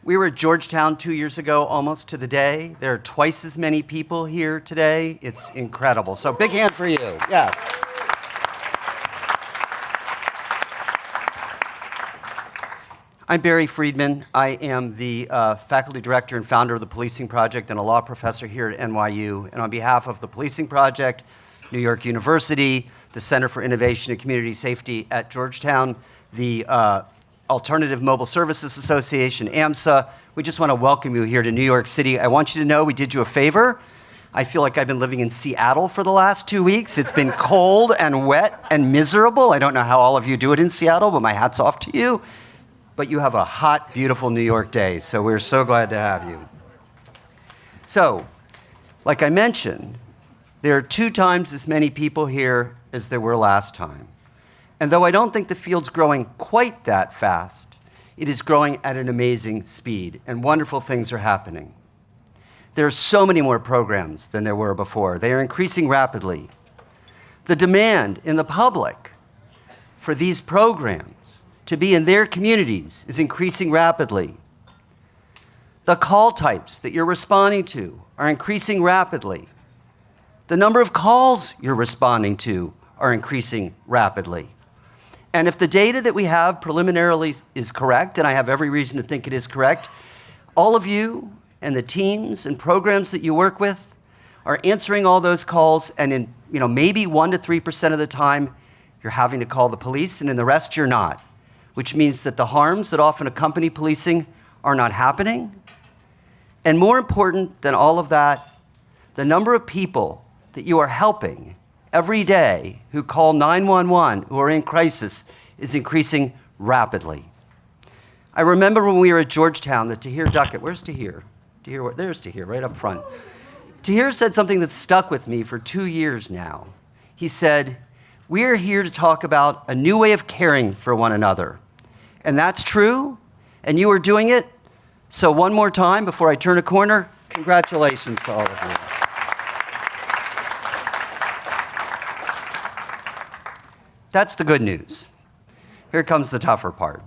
We were at Georgetown 2 years ago, almost to the day. There are twice as many people here today. It's incredible. So big hand for you. Yes. I'm Barry Friedman. I am the faculty director and founder of the Policing Project and a law professor here at NYU. And on behalf of the Policing Project, New York University, the Center for Innovation and Community Safety at Georgetown, the Alternative Mobile Services Association, AMSA, we just want to welcome you here to New York City. I want you to know we did you a favor. I feel like I've been living in Seattle for the last 2 weeks. It's been cold and wet and miserable. I don't know how all of you do it in Seattle, but my hat's off to you. But you have a hot, beautiful New York day, so we're so glad to have you. So, like I mentioned, there are 2 times as many people here as there were last time. And though I don't think the field's growing quite that fast, it is growing at an amazing speed, and wonderful things are happening. There are so many more programs than there were before. They are increasing rapidly. The demand in the public for these programs to be in their communities is increasing rapidly. The call types that you're responding to are increasing rapidly. The number of calls you're responding to are increasing rapidly. And if the data that we have preliminarily is correct, and I have every reason to think it is correct, all of you and the teams and programs that you work with are answering all those calls, and in maybe 1% to 3% of the time, you're having to call the police, and in the rest, you're not, which means that the harms that often accompany policing are not happening. And more important than all of that, the number of people that you are helping every day who call 911, who are in crisis, is increasing rapidly. I remember when we were at Georgetown that Tahir Duckett, where's Tahir? There's Tahir, right up front. Tahir said something that stuck with me for 2 years now. He said, "We're here to talk about a new way of caring for one another." And that's true, and you are doing it. So one more time before I turn a corner, congratulations to all of you. That's the good news. Here comes the tougher part.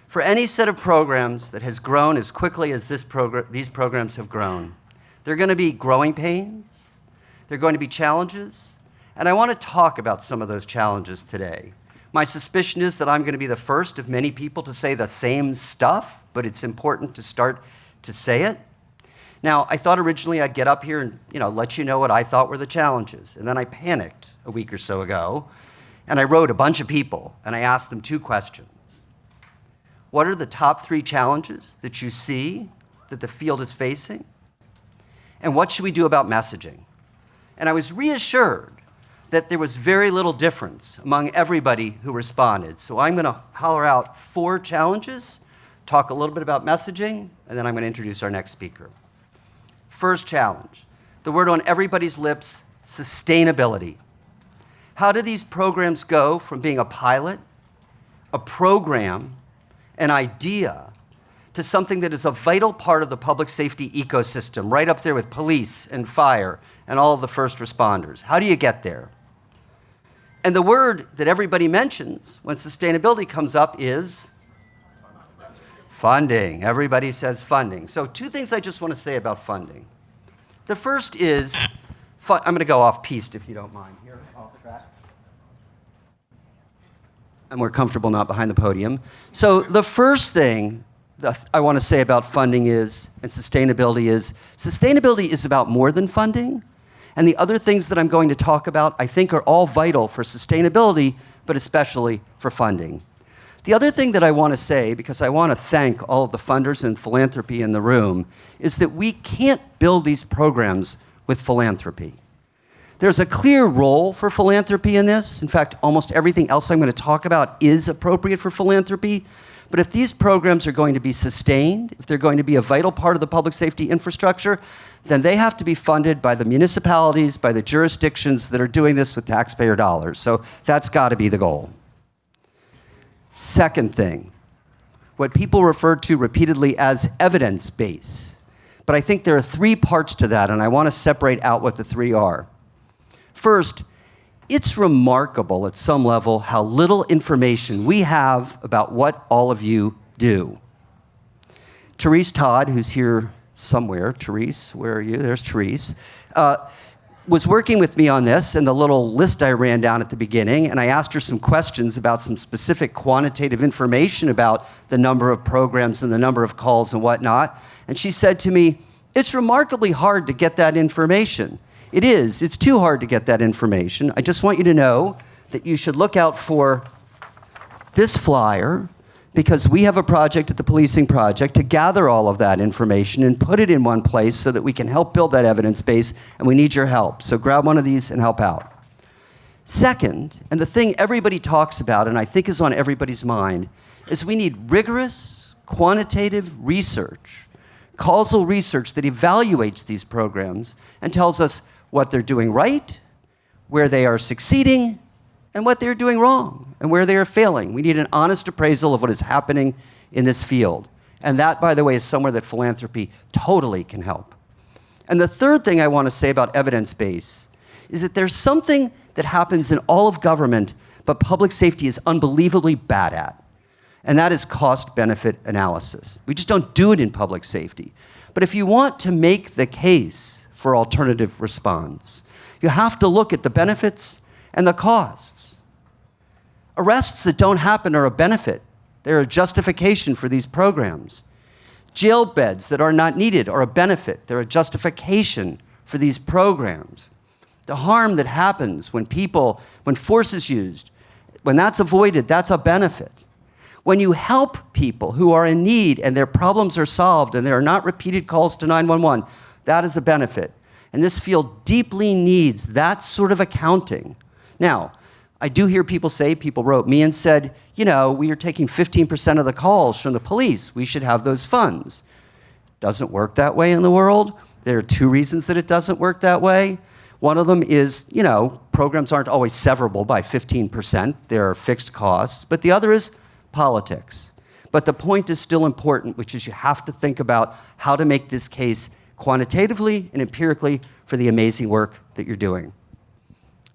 For any set of programs that has grown as quickly as these programs have grown, there are going to be growing pains, there are going to be challenges, and I want to talk about some of those challenges today. My suspicion is that I'm going to be the first of many people to say the same stuff, but it's important to start to say it. Now, I thought originally I'd get up here and let you know what I thought were the challenges, and then I panicked a week or so ago. And I wrote a bunch of people, and I asked them 2 questions. What are the top 3 challenges that you see that the field is facing? And what should we do about messaging? And I was reassured that there was very little difference among everybody who responded. So I'm going to holler out 4 challenges, talk a little bit about messaging, and then I'm going to introduce our next speaker. First challenge, the word on everybody's lips, sustainability. How do these programs go from being a pilot, a program, an idea, to something that is a vital part of the public safety ecosystem, right up there with police and fire and all of the first responders? How do you get there? And the word that everybody mentions when sustainability comes up is funding. Everybody says funding. So 2 things I just want to say about funding. The first is, I'm going to go off-piste if you don't mind. Here, off track. I'm more comfortable not behind the podium. So the first thing that I want to say about funding is, and sustainability is about more than funding. And the other things that I'm going to talk about, I think, are all vital for sustainability, but especially for funding. The other thing that I want to say, because I want to thank all of the funders and philanthropy in the room, is that we can't build these programs with philanthropy. There's a clear role for philanthropy in this. In fact, almost everything else I'm going to talk about is appropriate for philanthropy. But if these programs are going to be sustained, if they're going to be a vital part of the public safety infrastructure, then they have to be funded by the municipalities, by the jurisdictions that are doing this with taxpayer dollars. So that's got to be the goal. Second thing, what people refer to repeatedly as evidence-based. But I think there are 3 parts to that, and I want to separate out what the 3 are. First, it's remarkable at some level how little information we have about what all of you do. Therese Todd, who's here somewhere, Therese, where are you? There's Therese, was working with me on this and the little list I ran down at the beginning, and I asked her some questions about some specific quantitative information about the number of programs and the number of calls and whatnot. And she said to me, it's remarkably hard to get that information. It is. It's too hard to get that information. I just want you to know that you should look out for this flyer, because we have a project at the Policing Project to gather all of that information and put it in one place so that we can help build that evidence base, and we need your help. So grab one of these and help out. Second, and the thing everybody talks about, and I think is on everybody's mind, is we need rigorous, quantitative research, causal research that evaluates these programs and tells us what they're doing right, where they are succeeding, and what they're doing wrong, and where they are failing. We need an honest appraisal of what is happening in this field. And that, by the way, is somewhere that philanthropy totally can help. And the third thing I want to say about evidence base is that there's something that happens in all of government, but public safety is unbelievably bad at. And that is cost-benefit analysis. We just don't do it in public safety. But if you want to make the case for alternative response, you have to look at the benefits and the costs. Arrests that don't happen are a benefit. They're a justification for these programs. Jail beds that are not needed are a benefit. They're a justification for these programs. The harm that happens when force is used, when that's avoided, that's a benefit. When you help people who are in need and their problems are solved and there are not repeated calls to 911, that is a benefit. And this field deeply needs that sort of accounting. Now, I do hear people wrote me and said, we are taking 15% of the calls from the police. We should have those funds. Doesn't work that way in the world. There are two reasons that it doesn't work that way. One of them is, programs aren't always severable by 15%. There are fixed costs. But the other is politics. But the point is still important, which is you have to think about how to make this case quantitatively and empirically for the amazing work that you're doing.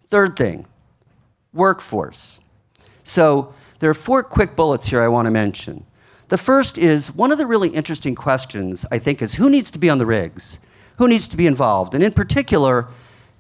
Third thing, workforce. So there are 4 quick bullets here I want to mention. The first is, one of the really interesting questions, I think, is who needs to be on the rigs? Who needs to be involved? And in particular,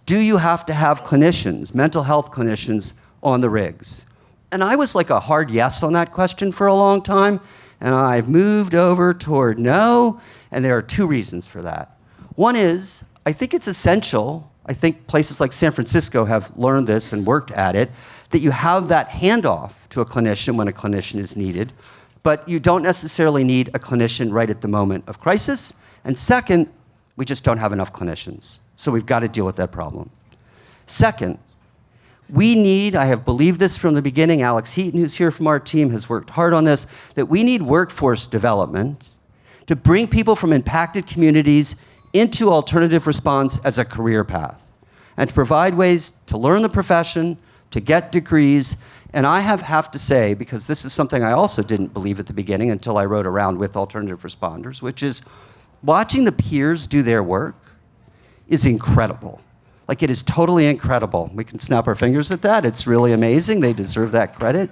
do you have to have clinicians, mental health clinicians, on the rigs? And I was like a hard yes on that question for a long time, and I've moved over toward no, and there are 2 reasons for that. One is, I think it's essential, I think places like San Francisco have learned this and worked at it, that you have that handoff to a clinician when a clinician is needed, but you don't necessarily need a clinician right at the moment of crisis. And second, we just don't have enough clinicians. So we've got to deal with that problem. Second, we need, I have believed this from the beginning, Alex Heaton, who's here from our team, has worked hard on this, that we need workforce development to bring people from impacted communities into alternative response as a career path, and to provide ways to learn the profession, to get degrees. And I have to say, because this is something I also didn't believe at the beginning until I rode around with alternative responders, which is watching the peers do their work is incredible. Like, it is totally incredible. We can snap our fingers at that. It's really amazing. They deserve that credit.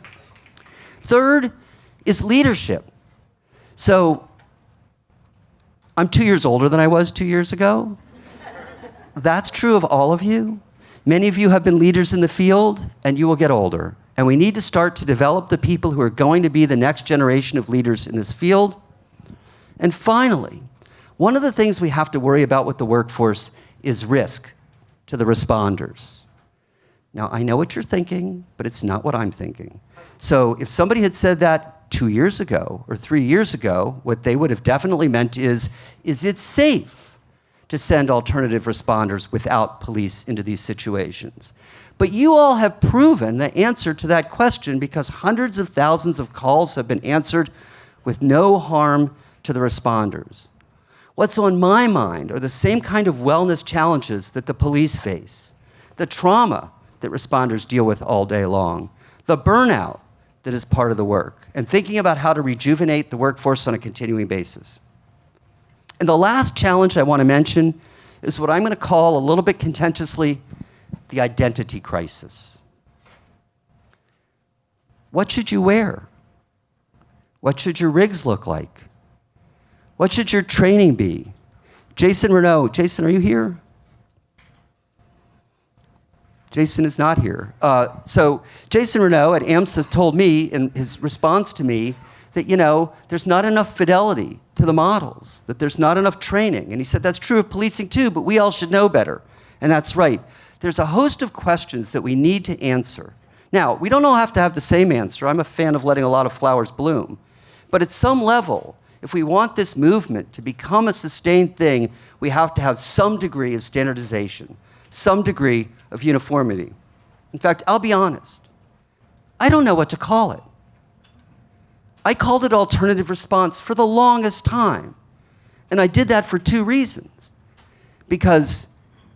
Third is leadership. So I'm 2 years older than I was 2 years ago. That's true of all of you. Many of you have been leaders in the field, and you will get older. And we need to start to develop the people who are going to be the next generation of leaders in this field. And finally, one of the things we have to worry about with the workforce is risk to the responders. Now, I know what you're thinking, but it's not what I'm thinking. So if somebody had said that 2 years ago or 3 years ago, what they would have definitely meant is it safe to send alternative responders without police into these situations? But you all have proven the answer to that question, because hundreds of thousands of calls have been answered with no harm to the responders. What's on my mind are the same kind of wellness challenges that the police face, the trauma that responders deal with all day long, the burnout that is part of the work, and thinking about how to rejuvenate the workforce on a continuing basis. And the last challenge I want to mention is what I'm going to call, a little bit contentiously, the identity crisis. What should you wear? What should your rigs look like? What should your training be? Jason Renaud. Jason, are you here? Jason is not here. So Jason Renaud at AMSA told me in his response to me that, there's not enough fidelity to the models, that there's not enough training. And he said that's true of policing too, but we all should know better. And that's right. There's a host of questions that we need to answer. Now, we don't all have to have the same answer. I'm a fan of letting a lot of flowers bloom. But at some level, if we want this movement to become a sustained thing, we have to have some degree of standardization, some degree of uniformity. In fact, I'll be honest. I don't know what to call it. I called it alternative response for the longest time. And I did that for two reasons. Because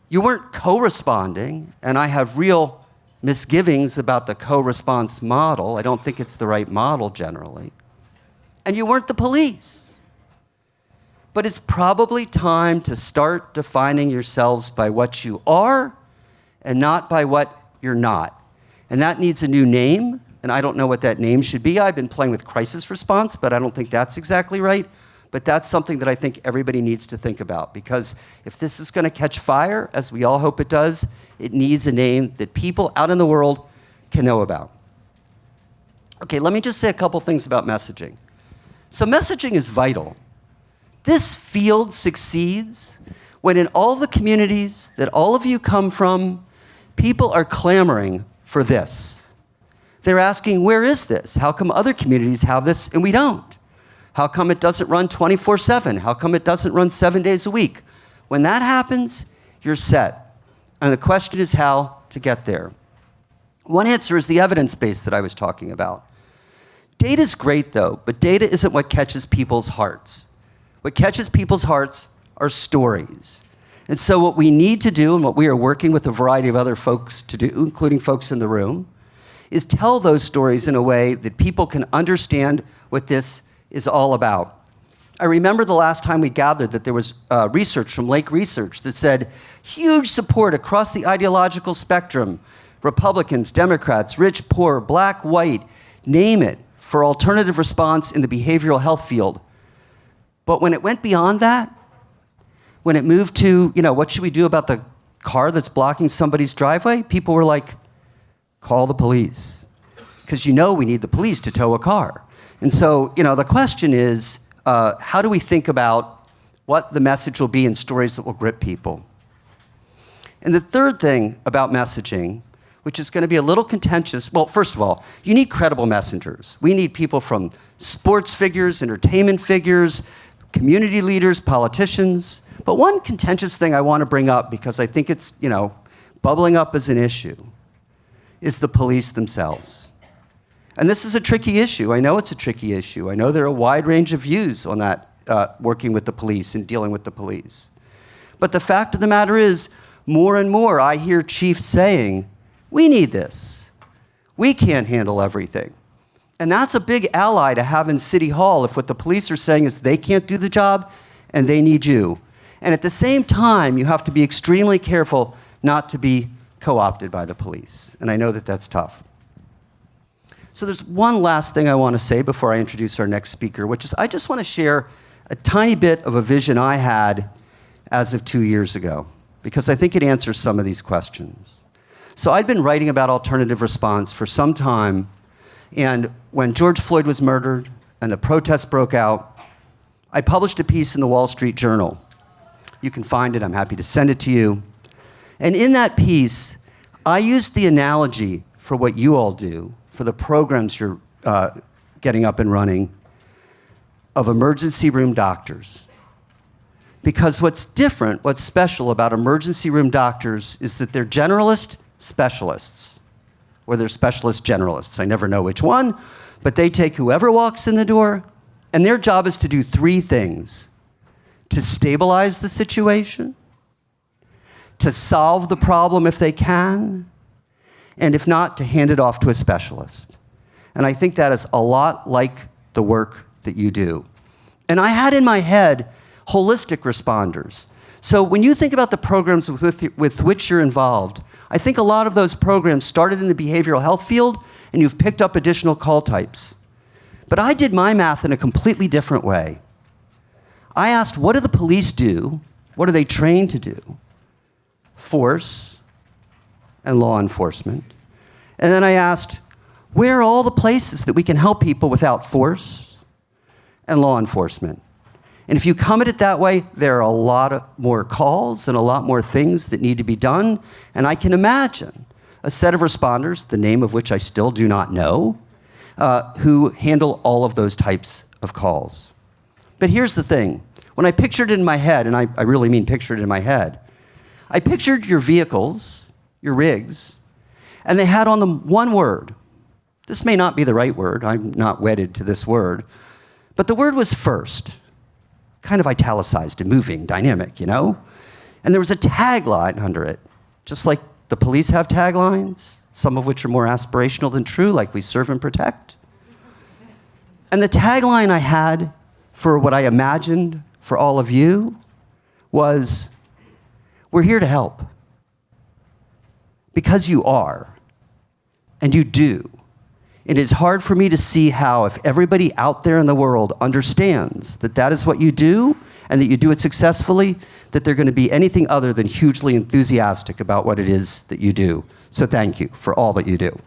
you weren't co-responding, and I have real misgivings about the co-response model. I don't think it's the right model generally. And you weren't the police. But it's probably time to start defining yourselves by what you are and not by what you're not. And that needs a new name, and I don't know what that name should be. I've been playing with crisis response, but I don't think that's exactly right. But that's something that I think everybody needs to think about, because if this is going to catch fire, as we all hope it does, it needs a name that people out in the world can know about. Okay, let me just say a couple things about messaging. So messaging is vital. This field succeeds when in all the communities that all of you come from, people are clamoring for this. They're asking, where is this? How come other communities have this and we don't? How come it doesn't run 24/7? How come it doesn't run 7 days a week? When that happens, you're set. And the question is how to get there. One answer is the evidence base that I was talking about. Data's great, though, but data isn't what catches people's hearts. What catches people's hearts are stories. And so what we need to do, and what we are working with a variety of other folks to do, including folks in the room, is tell those stories in a way that people can understand what this is all about. I remember the last time we gathered that there was research from Lake Research that said huge support across the ideological spectrum, Republicans, Democrats, rich, poor, black, white, name it, for alternative response in the behavioral health field. But when it went beyond that, when it moved to, what should we do about the car that's blocking somebody's driveway? People were like, call the police. Because we need the police to tow a car. And so, the question is, how do we think about what the message will be in stories that will grip people? And the third thing about messaging, which is going to be a little contentious, well, first of all, you need credible messengers. We need people from sports figures, entertainment figures, community leaders, politicians. But one contentious thing I want to bring up, because I think it's, bubbling up as an issue, is the police themselves. And this is a tricky issue. I know it's a tricky issue. I know there are a wide range of views on that, working with the police and dealing with the police. But the fact of the matter is, more and more I hear chiefs saying, we need this. We can't handle everything. And that's a big ally to have in City Hall if what the police are saying is they can't do the job and they need you. And at the same time, you have to be extremely careful not to be co-opted by the police. And I know that that's tough. So there's one last thing I want to say before I introduce our next speaker, which is I just want to share a tiny bit of a vision I had as of 2 years ago, because I think it answers some of these questions. So I'd been writing about alternative response for some time, and when George Floyd was murdered and the protests broke out, I published a piece in the Wall Street Journal. You can find it. I'm happy to send it to you. And in that piece, I used the analogy for what you all do, for the programs you're getting up and running, of emergency room doctors. Because what's different, what's special about emergency room doctors is that they're generalist specialists, or they're specialist generalists. I never know which one, but they take whoever walks in the door, and their job is to do three things: to stabilize the situation, to solve the problem if they can, and if not, to hand it off to a specialist. And I think that is a lot like the work that you do. And I had in my head holistic responders. So when you think about the programs with which you're involved, I think a lot of those programs started in the behavioral health field, and you've picked up additional call types. But I did my math in a completely different way. I asked, what do the police do? What are they trained to do? Force and law enforcement. And then I asked, where are all the places that we can help people without force and law enforcement? And if you come at it that way, there are a lot more calls and a lot more things that need to be done. And I can imagine a set of responders, the name of which I still do not know, who handle all of those types of calls. But here's the thing. When I pictured it in my head, and I really mean pictured it in my head, I pictured your vehicles, your rigs, and they had on them one word. This may not be the right word. I'm not wedded to this word. But the word was first. Kind of italicized and moving, dynamic, you know? And there was a tagline under it, just like the police have taglines, some of which are more aspirational than true, like we serve and protect. And the tagline I had for what I imagined for all of you was, we're here to help. Because you are, and you do. It is hard for me to see how, if everybody out there in the world understands that that is what you do and that you do it successfully, that they're going to be anything other than hugely enthusiastic about what it is that you do. So thank you for all that you do.